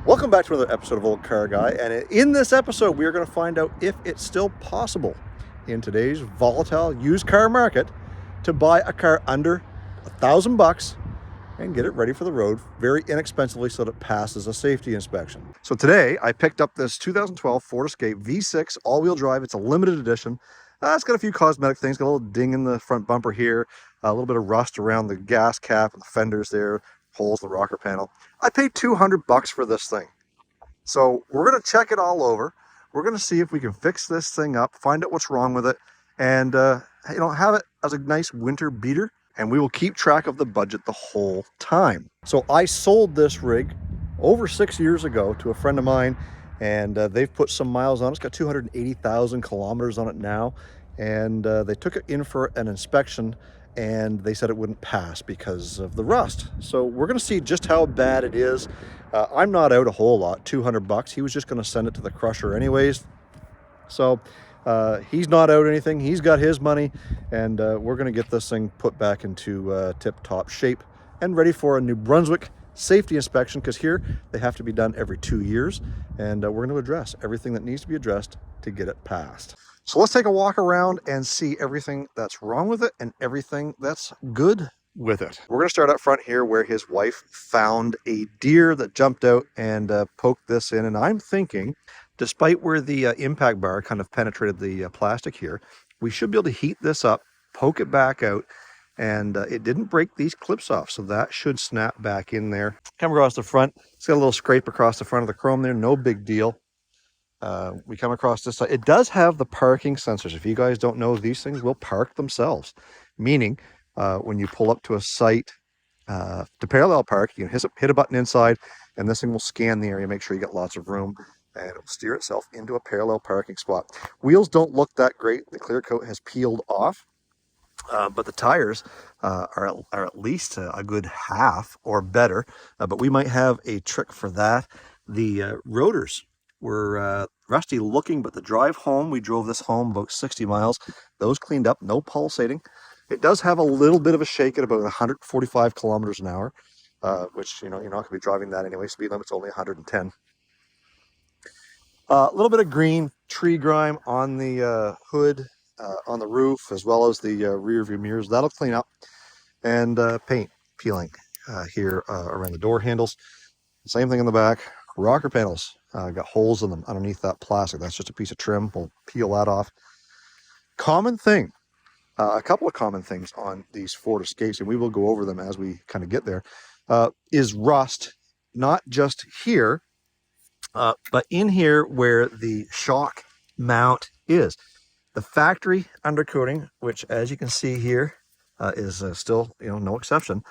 Welcome back to another episode of Old Car Guy, and in this episode we are going to find out if it's still possible in today's volatile used car market to buy a car under $1,000 and get it ready for the road very inexpensively so that it passes a safety inspection. So today I picked up this 2012 Ford Escape V6 all-wheel drive. It's a limited edition. It's got a few cosmetic things, got a little ding in the front bumper here, a little bit of rust around the gas cap and the fenders there, holes in the rocker panel. I paid $200 for this thing. So we're going to check it all over. We're going to see if we can fix this thing up, find out what's wrong with it, and have it as a nice winter beater. And we will keep track of the budget the whole time. So I sold this rig over 6 years ago to a friend of mine, and they've put some miles on it. It's got 280,000 kilometers on it now, and they took it in for an inspection, and they said it wouldn't pass because of the rust. So we're going to see just how bad it is. I'm not out a whole lot, $200. He was just going to send it to the crusher anyways. So he's not out anything. He's got his money, and we're going to get this thing put back into tip-top shape and ready for a New Brunswick safety inspection, because here they have to be done every 2 years, and we're going to address everything that needs to be addressed to get it passed. So let's take a walk around and see everything that's wrong with it and everything that's good with it. We're going to start up front here where his wife found a deer that jumped out and poked this in, and I'm thinking, despite where the impact bar kind of penetrated the plastic here, we should be able to heat this up, poke it back out, and it didn't break these clips off, so that should snap back in there. Come across the front, it's got a little scrape across the front of the chrome there, no big deal. We come across this side. It does have the parking sensors. If you guys don't know, these things will park themselves, meaning when you pull up to a site to parallel park, you can hit a button inside, and this thing will scan the area, make sure you get lots of room, and it will steer itself into a parallel parking spot. Wheels don't look that great. The clear coat has peeled off, but the tires are at least a good half or better, but we might have a trick for that. The rotors were rusty looking, but the drive home, we drove this home about 60 miles, those cleaned up, no pulsating. It does have a little bit of a shake at about 145 kilometers an hour, which, you're not going to be driving that anyway. Speed limit's only 110. A little bit of green tree grime on the hood, on the roof, as well as the rear view mirrors. That'll clean up. And paint peeling here around the door handles. Same thing in the back. Rocker panels got holes in them underneath that plastic. That's just a piece of trim. We'll peel that off. Common thing, a couple of common things on these Ford Escapes, and we will go over them as we kind of get there, is rust, not just here, but in here where the shock mount is. The factory undercoating, which as you can see here is still, no exception,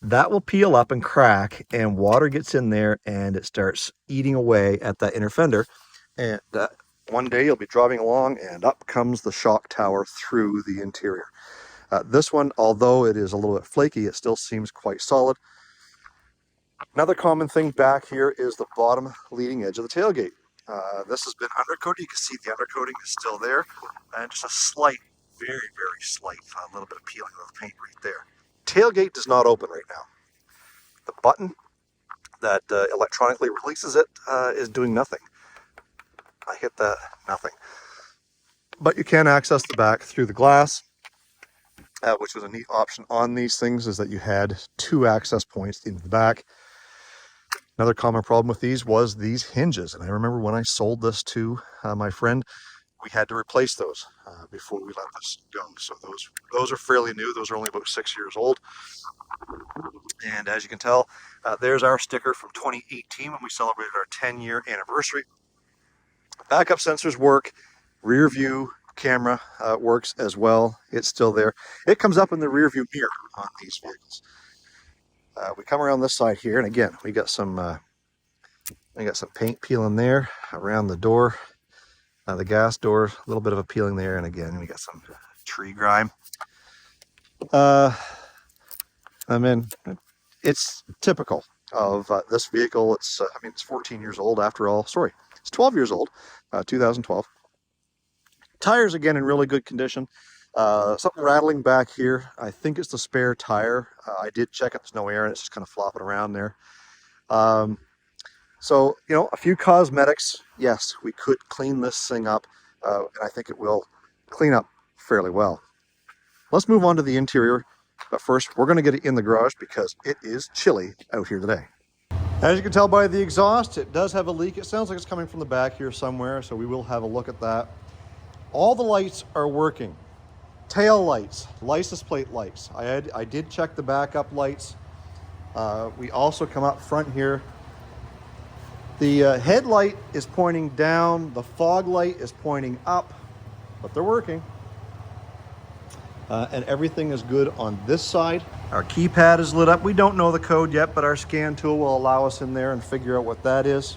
that will peel up and crack, and water gets in there and it starts eating away at that inner fender. And one day you'll be driving along and up comes the shock tower through the interior. This one, although it is a little bit flaky, it still seems quite solid. Another common thing back here is the bottom leading edge of the tailgate. This has been undercoated. You can see the undercoating is still there, and just a slight, very, very slight, a little bit of peeling of the paint right there. Tailgate does not open right now. The button that electronically releases it is doing nothing. I hit that, nothing. But you can access the back through the glass, which was a neat option on these things, is that you had 2 access points into the back. Another common problem with these was these hinges, and I remember when I sold this to my friend, we had to replace those before we let this go. So those are fairly new. Those are only about 6 years old. And as you can tell, there's our sticker from 2018 when we celebrated our 10-year anniversary. Backup sensors work. Rear view camera works as well. It's still there. It comes up in the rear view mirror on these vehicles. We come around this side here, and again, we got some paint peeling there around the door. The gas door, a little bit of a peeling there, and again, we got some tree grime. It's typical of this vehicle. It's 14 years old after all. Sorry, it's 12 years old, 2012. Tires, again, in really good condition. Something rattling back here. I think it's the spare tire. I did check it. There's no air, and it's just kind of flopping around there. So, you know, a few cosmetics. Yes, we could clean this thing up, and I think it will clean up fairly well. Let's move on to the interior, but first we're going to get it in the garage because it is chilly out here today. As you can tell by the exhaust, it does have a leak. It sounds like it's coming from the back here somewhere, so we will have a look at that. All the lights are working. Tail lights, license plate lights. I did check the backup lights. We also come up front here. The headlight is pointing down, the fog light is pointing up, but they're working. And everything is good on this side. Our keypad is lit up. We don't know the code yet, but our scan tool will allow us in there and figure out what that is.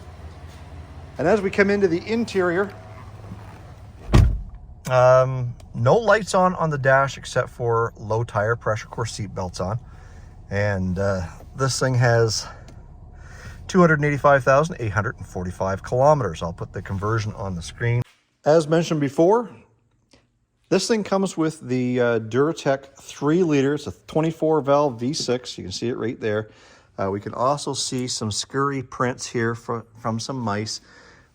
And as we come into the interior, no lights on the dash except for low tire pressure, of course seat belts on. And this thing has 285,845 kilometers. I'll put the conversion on the screen. As mentioned before, this thing comes with the Duratec 3 liter. It's a 24 valve V6. You can see it right there. We can also see some scurry prints here from some mice.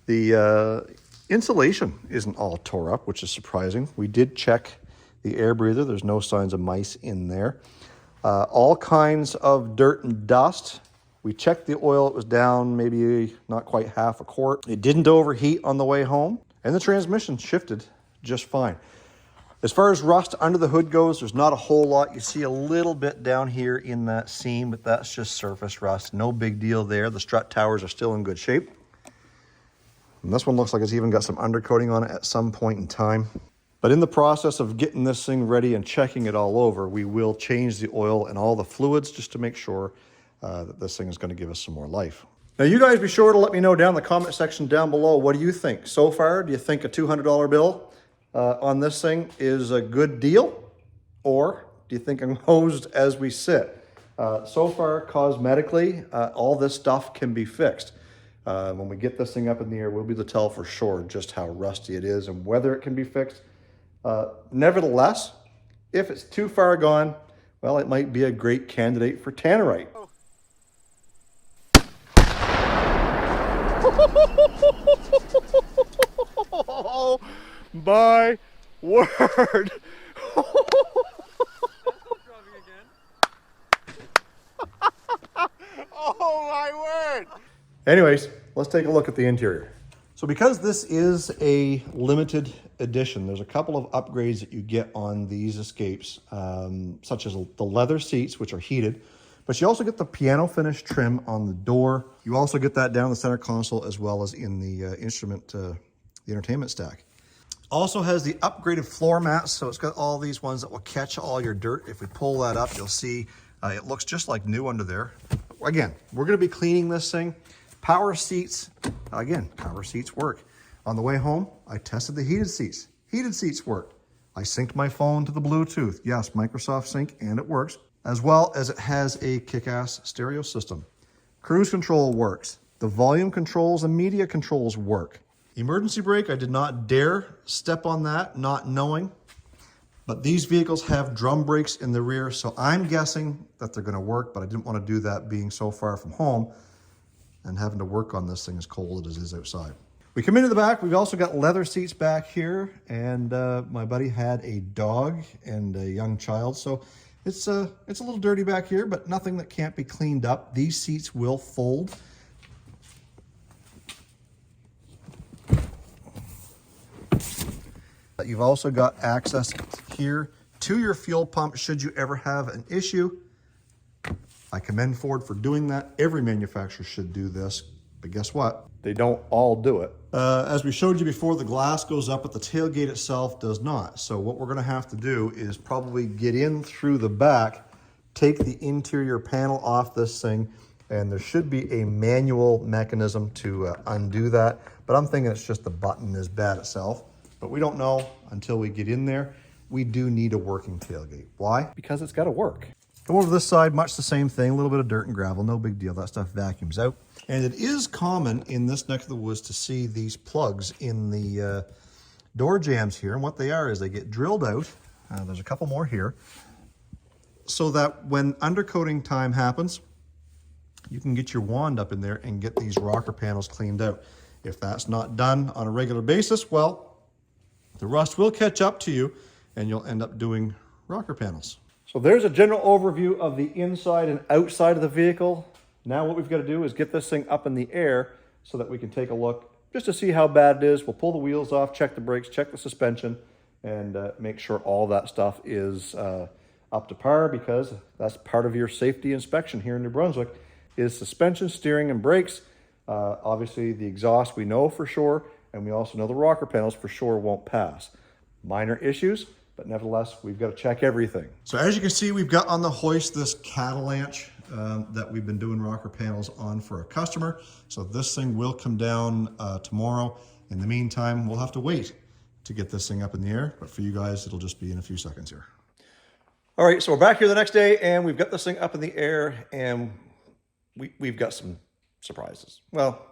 The insulation isn't all tore up, which is surprising. We did check the air breather. There's no signs of mice in there. All kinds of dirt and dust. We checked the oil. It was down maybe not quite half a quart. It didn't overheat on the way home, and the transmission shifted just fine. As far as rust under the hood goes, there's not a whole lot. You see a little bit down here in that seam, but that's just surface rust. No big deal there. The strut towers are still in good shape. And this one looks like it's even got some undercoating on it at some point in time. But in the process of getting this thing ready and checking it all over, we will change the oil and all the fluids just to make sure that this thing is going to give us some more life. Now, you guys be sure to let me know down in the comment section down below. What do you think? So far, do you think a $200 bill on this thing is a good deal? Or do you think I'm hosed as we sit? So far, cosmetically, all this stuff can be fixed. When we get this thing up in the air, we'll be able to tell for sure just how rusty it is and whether it can be fixed. Nevertheless, if it's too far gone, well, it might be a great candidate for tannerite. Oh, my word. Oh, my word. Anyways, let's take a look at the interior. So because this is a limited edition, there's a couple of upgrades that you get on these Escapes, such as the leather seats, which are heated, but you also get the piano finish trim on the door. You also get that down the center console as well as in the the entertainment stack. Also has the upgraded floor mats, so it's got all these ones that will catch all your dirt. If we pull that up, you'll see it looks just like new under there. Again, we're going to be cleaning this thing. Power seats, again, power seats work. On the way home, I tested the heated seats. Heated seats work. I synced my phone to the Bluetooth. Yes, Microsoft Sync, and it works. As well as it has a kick-ass stereo system. Cruise control works. The volume controls and media controls work. Emergency brake, I did not dare step on that, not knowing. But these vehicles have drum brakes in the rear, so I'm guessing that they're gonna work, but I didn't wanna do that being so far from home and having to work on this thing as cold as it is outside. We come into the back, we've also got leather seats back here, and my buddy had a dog and a young child, so it's a little dirty back here, but nothing that can't be cleaned up. These seats will fold. You've also got access here to your fuel pump should you ever have an issue. I commend Ford for doing that. Every manufacturer should do this, but guess what? They don't all do it. As we showed you before, the glass goes up, but the tailgate itself does not. So what we're gonna have to do is probably get in through the back, take the interior panel off this thing, and there should be a manual mechanism to undo that. But I'm thinking it's just the button is bad itself. But we don't know until we get in there. We do need a working tailgate. Why? Because it's gotta work. Come over to this side, much the same thing, a little bit of dirt and gravel, no big deal. That stuff vacuums out. And it is common in this neck of the woods to see these plugs in the door jambs here. And what they are is they get drilled out. There's a couple more here. So that when undercoating time happens, you can get your wand up in there and get these rocker panels cleaned out. If that's not done on a regular basis, well, the rust will catch up to you and you'll end up doing rocker panels. So there's a general overview of the inside and outside of the vehicle. Now what we've got to do is get this thing up in the air so that we can take a look just to see how bad it is. We'll pull the wheels off, check the brakes, check the suspension, and make sure all that stuff is up to par, because that's part of your safety inspection here in New Brunswick is suspension, steering, and brakes. Obviously the exhaust we know for sure, and we also know the rocker panels for sure won't pass. Minor issues, but nevertheless, we've got to check everything. So as you can see, we've got on the hoist this Calais that we've been doing rocker panels on for a customer. So this thing will come down tomorrow. In the meantime, we'll have to wait to get this thing up in the air, but for you guys, it'll just be in a few seconds here. All right, so we're back here the next day and we've got this thing up in the air, and we've got some surprises. Well,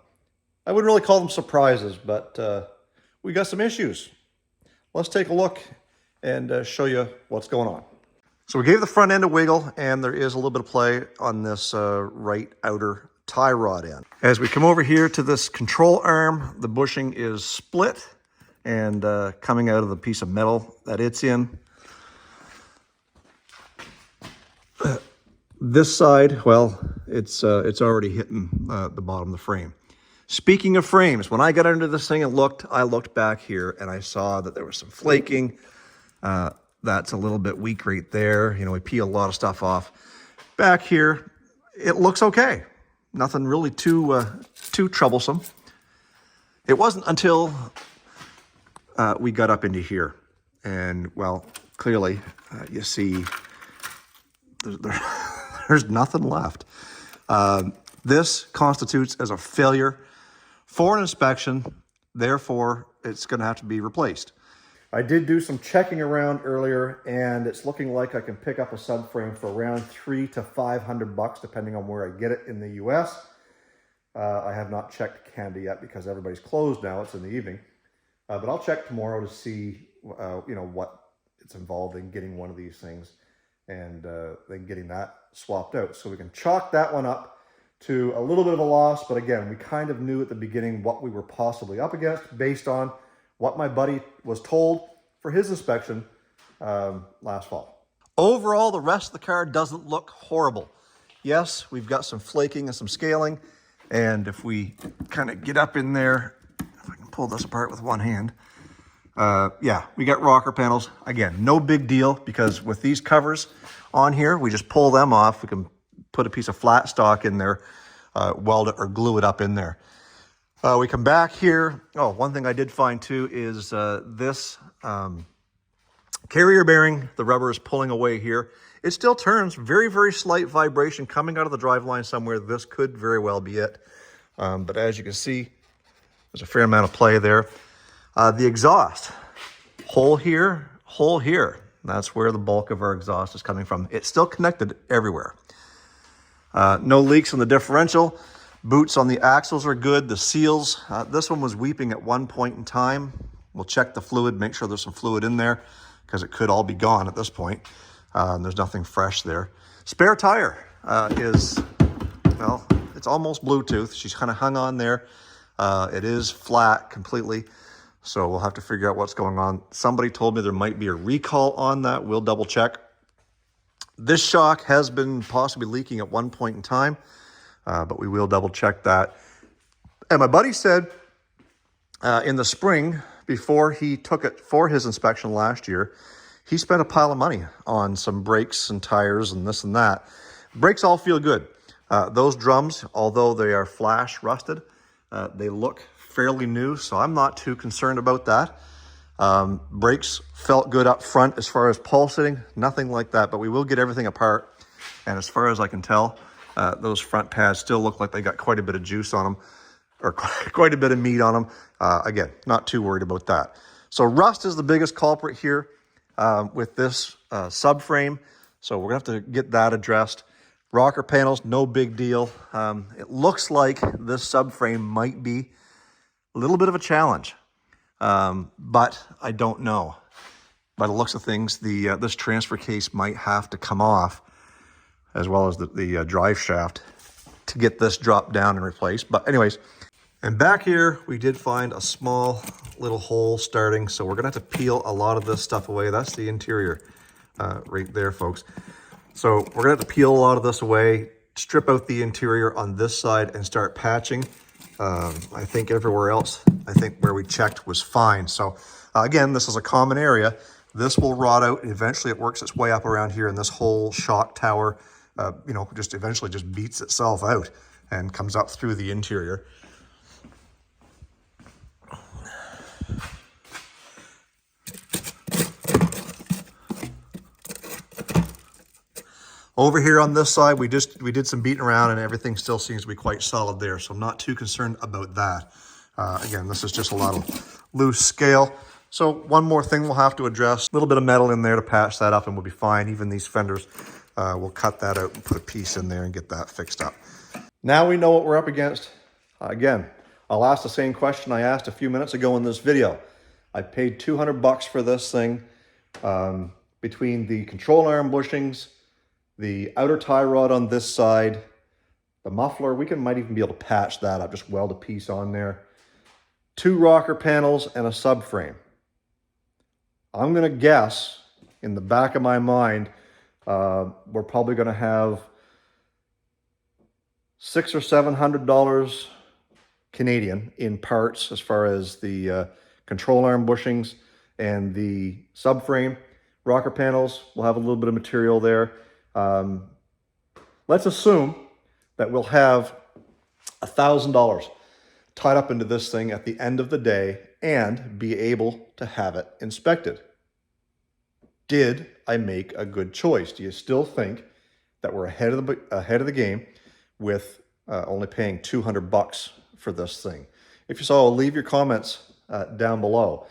I wouldn't really call them surprises, but we got some issues. Let's take a look and show you what's going on. So we gave the front end a wiggle, and there is a little bit of play on this right outer tie rod end. As we come over here to this control arm, the bushing is split and coming out of the piece of metal that it's in. This side, well, it's already hitting the bottom of the frame. Speaking of frames, when I got under this thing and I looked back here and I saw that there was some flaking. That's a little bit weak right there. You know, we peel a lot of stuff off. Back here, it looks okay. Nothing really too troublesome. It wasn't until we got up into here. And, well, clearly, you see there's nothing left. This constitutes as a failure for an inspection. Therefore, it's going to have to be replaced. I did do some checking around earlier, and it's looking like I can pick up a subframe for around $300 to $500, depending on where I get it in the US. I have not checked Canada yet because everybody's closed now. It's in the evening. But I'll check tomorrow to see, you know, what it's involved in getting one of these things and then getting that swapped out. So we can chalk that one up to a little bit of a loss. But again, we kind of knew at the beginning what we were possibly up against based on what my buddy was told for his inspection last fall. Overall, the rest of the car doesn't look horrible. Yes, we've got some flaking and some scaling. And if we kind of get up in there, if I can pull this apart with one hand, yeah, we got rocker panels. Again, no big deal, because with these covers on here, we just pull them off. We can put a piece of flat stock in there, weld it or glue it up in there. We come back here. Oh, one thing I did find too is this carrier bearing, the rubber is pulling away here. It still turns, very, very slight vibration coming out of the driveline somewhere. This could very well be it. But as you can see, there's a fair amount of play there. The exhaust, hole here, hole here. That's where the bulk of our exhaust is coming from. It's still connected everywhere. No leaks in the differential. Boots on the axles are good. The seals, this one was weeping at one point in time. We'll check the fluid, make sure there's some fluid in there, because it could all be gone at this point. There's nothing fresh there. Spare tire is, well, it's almost Bluetooth. She's kind of hung on there. It is flat completely, so we'll have to figure out what's going on. Somebody told me there might be a recall on that. We'll double check. This shock has been possibly leaking at one point in time. But we will double check that. And my buddy said in the spring, before he took it for his inspection last year, he spent a pile of money on some brakes and tires and this and that. Brakes all feel good. Those drums, although they are flash rusted, they look fairly new, so I'm not too concerned about that. Brakes felt good up front as far as pulsating, nothing like that, but we will get everything apart. And as far as I can tell, those front pads still look like they got quite a bit of juice on them, or quite a bit of meat on them. Again, not too worried about that. So rust is the biggest culprit here with this subframe. So we're gonna have to get that addressed. Rocker panels, no big deal. It looks like this subframe might be a little bit of a challenge, but I don't know. By the looks of things, this transfer case might have to come off, as well as the drive shaft. to get this dropped down and replaced. But anyways, and back here, we did find a small little hole starting. So we're gonna have to peel a lot of this stuff away. That's the interior right there, folks. So we're gonna have to peel a lot of this away, strip out the interior on this side and start patching. I think everywhere else, I think where we checked was fine. So again, this is a common area. This will rot out and eventually it works its way up around here, and this whole shock tower, you know, just eventually just beats itself out and comes up through the interior. Over here on this side, we did some beating around and everything still seems to be quite solid there. So I'm not too concerned about that. Again, this is just a lot of loose scale. So one more thing we'll have to address, a little bit of metal in there to patch that up and we'll be fine. Even these fenders, we'll cut that out and put a piece in there and get that fixed up. Now we know what we're up against. Again, I'll ask the same question I asked a few minutes ago in this video. I paid 200 bucks for this thing. Between the control arm bushings, the outer tie rod on this side, the muffler, might even be able to patch that up, just weld a piece on there. 2 rocker panels and a subframe. I'm gonna guess, in the back of my mind, we're probably gonna have $600 or $700 Canadian in parts as far as the control arm bushings and the subframe. Rocker panels will have a little bit of material there. Let's assume that we'll have $1,000 tied up into this thing at the end of the day and be able to have it inspected. Did I make a good choice? Do you still think that we're ahead of the game with only paying 200 bucks for this thing? If you so, leave your comments down below.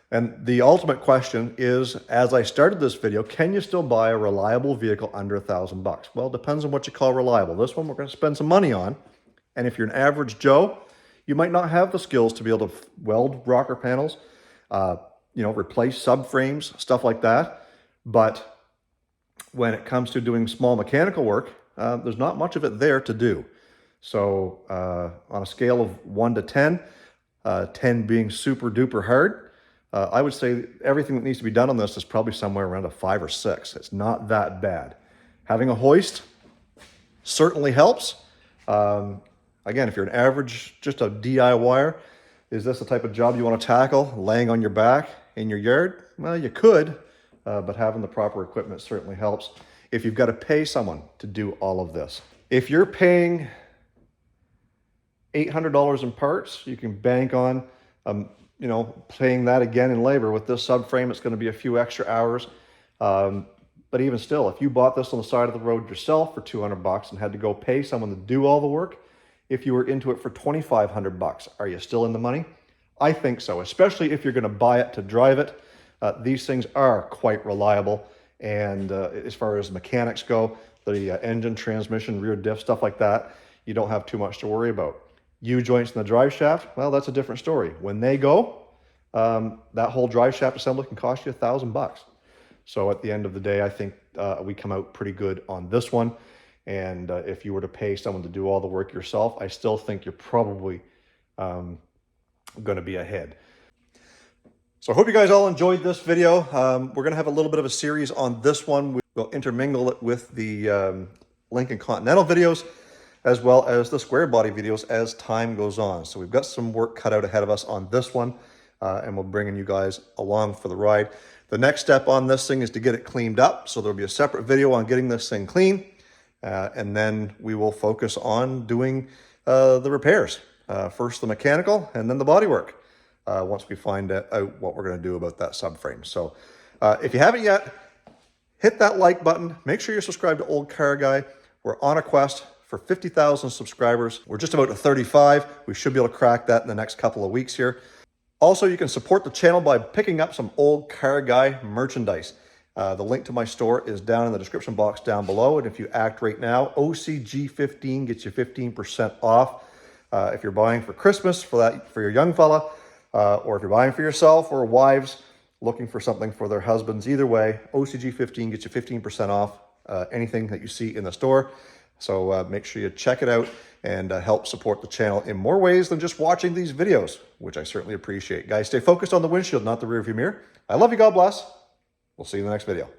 And the ultimate question is, as I started this video, can you still buy a reliable vehicle under $1,000 bucks? Well, it depends on what you call reliable. This one we're going to spend some money on. And if you're an average Joe, you might not have the skills to be able to weld rocker panels, you know, replace subframes, stuff like that. But when it comes to doing small mechanical work, there's not much of it there to do. So on a scale of 1 to 10, 10 being super duper hard, I would say everything that needs to be done on this is probably somewhere around a 5 or 6. It's not that bad. Having a hoist certainly helps. Again, if you're an average, just a DIYer, is this the type of job you want to tackle, laying on your back in your yard? Well, you could, but having the proper equipment certainly helps. If you've got to pay someone to do all of this. If you're paying $800 in parts, you can bank on you know, paying that again in labor. With this subframe, it's going to be a few extra hours. But even still, if you bought this on the side of the road yourself for 200 bucks and had to go pay someone to do all the work, if you were into it for 2,500 bucks, are you still in the money? I think so, especially if you're going to buy it to drive it. These things are quite reliable. And as far as mechanics go, the engine, transmission, rear diff, stuff like that, you don't have too much to worry about. U-joints in the drive shaft, well, that's a different story. When they go, that whole drive shaft assembly can cost you $1,000 bucks. So at the end of the day, I think we come out pretty good on this one. And if you were to pay someone to do all the work yourself, I still think you're probably going to be ahead. So I hope you guys all enjoyed this video. We're going to have a little bit of a series on this one. We'll intermingle it with the Lincoln Continental videos, as well as the square body videos as time goes on. So we've got some work cut out ahead of us on this one, and we're bringing you guys along for the ride. The next step on this thing is to get it cleaned up. So there'll be a separate video on getting this thing clean. And then we will focus on doing the repairs. First the mechanical and then the bodywork, once we find out what we're going to do about that subframe. So if you haven't yet, hit that like button. Make sure you're subscribed to Old Car Guy. We're on a quest for 50,000 subscribers. We're just about to 35. We should be able to crack that in the next couple of weeks here. Also, you can support the channel by picking up some Old Car Guy merchandise. The link to my store is down in the description box down below. And if you act right now, OCG15 gets you 15% off. If you're buying for Christmas for your young fella, or if you're buying for yourself or wives looking for something for their husbands, either way, OCG15 gets you 15% off anything that you see in the store. So make sure you check it out and help support the channel in more ways than just watching these videos, which I certainly appreciate. Guys, stay focused on the windshield, not the rearview mirror. I love you. God bless. We'll see you in the next video.